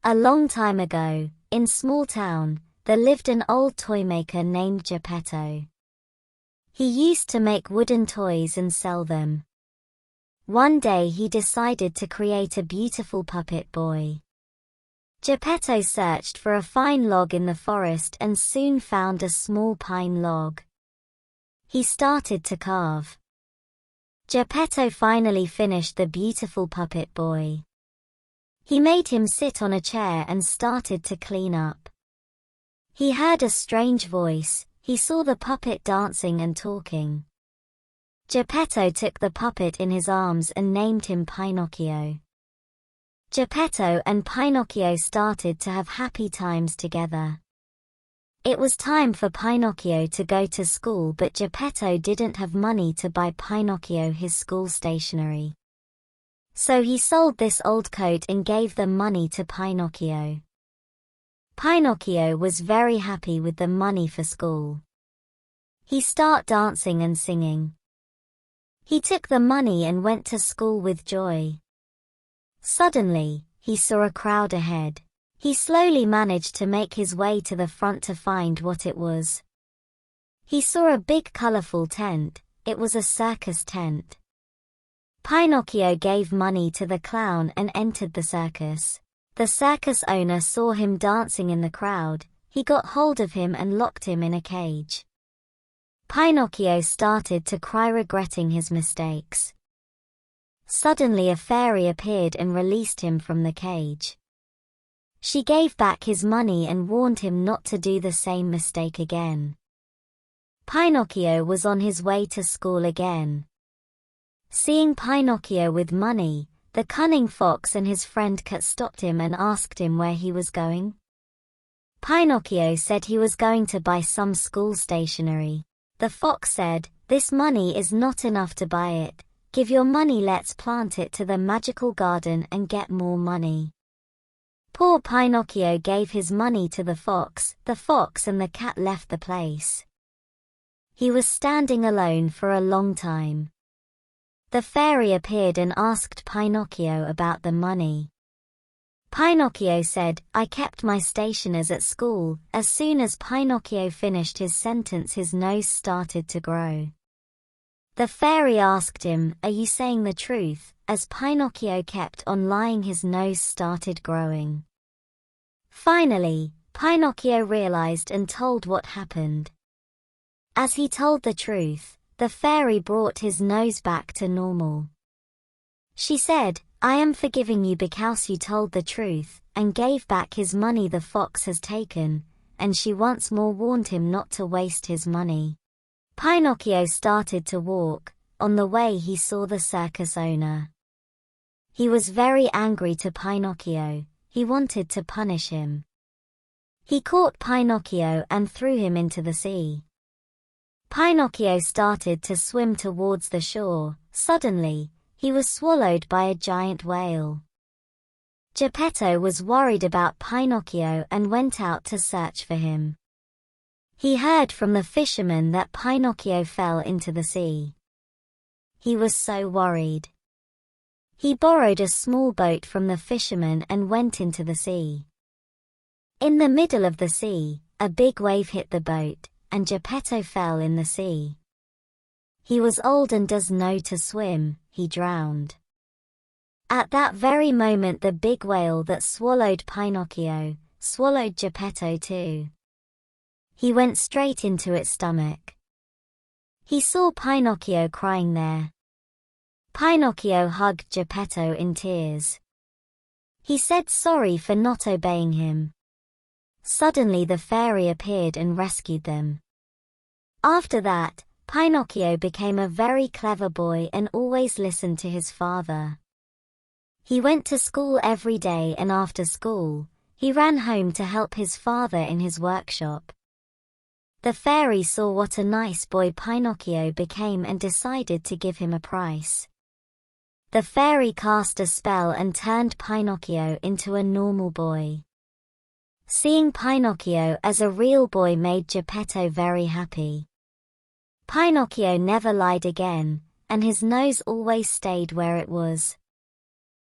A long time ago, in small town, there lived an old toymaker named Geppetto. He used to make wooden toys and sell them. One day he decided to create a beautiful puppet boy. Geppetto searched for a fine log in the forest and soon found a small pine log. He started to carve. Geppetto finally finished the beautiful puppet boy. He made him sit on a chair and started to clean up. He heard a strange voice. He saw the puppet dancing and talking. Geppetto took the puppet in his arms and named him Pinocchio. Geppetto and Pinocchio started to have happy times together. It was time for Pinocchio to go to school, but Geppetto didn't have money to buy Pinocchio his school stationery. So he sold this old coat and gave the money to Pinocchio. Pinocchio was very happy with the money for school. He started dancing and singing. He took the money and went to school with joy. Suddenly, he saw a crowd ahead. He slowly managed to make his way to the front to find what it was. He saw a big colorful tent. It was a circus tent. Pinocchio gave money to the clown and entered the circus. The circus owner saw him dancing in the crowd. He got hold of him and locked him in a cage. Pinocchio started to cry, regretting his mistakes. Suddenly a fairy appeared and released him from the cage. She gave back his money and warned him not to do the same mistake again. Pinocchio was on his way to school again. Seeing Pinocchio with money, the cunning fox and his friend Cat stopped him and asked him where he was going. Pinocchio said he was going to buy some school stationery. The fox said, "This money is not enough to buy it. Give your money, let's plant it to the magical garden and get more money." Poor Pinocchio gave his money to the fox and the cat left the place. He was standing alone for a long time. The fairy appeared and asked Pinocchio about the money. Pinocchio said, "I kept my stationers at school." As soon as Pinocchio finished his sentence, his nose started to grow. The fairy asked him, "Are you saying the truth?" As Pinocchio kept on lying, his nose started growing. Finally, Pinocchio realized and told what happened. As he told the truth, the fairy brought his nose back to normal. She said, "I am forgiving you because you told the truth," and gave back his money the fox has taken, and she once more warned him not to waste his money. Pinocchio started to walk. On the way he saw the circus owner. He was very angry to Pinocchio. He wanted to punish him. He caught Pinocchio and threw him into the sea. Pinocchio started to swim towards the shore. Suddenly, he was swallowed by a giant whale. Geppetto was worried about Pinocchio and went out to search for him. He heard from the fisherman that Pinocchio fell into the sea. He was so worried. He borrowed a small boat from the fisherman and went into the sea. In the middle of the sea, a big wave hit the boat, and Geppetto fell in the sea. He was old and doesn't know to swim. He drowned. At that very moment, the big whale that swallowed Pinocchio swallowed Geppetto too. He went straight into its stomach. He saw Pinocchio crying there. Pinocchio hugged Geppetto in tears. He said sorry for not obeying him. Suddenly the fairy appeared and rescued them. After that, Pinocchio became a very clever boy and always listened to his father. He went to school every day, and after school, he ran home to help his father in his workshop. The fairy saw what a nice boy Pinocchio became and decided to give him a prize. The fairy cast a spell and turned Pinocchio into a normal boy. Seeing Pinocchio as a real boy made Geppetto very happy. Pinocchio never lied again, and his nose always stayed where it was.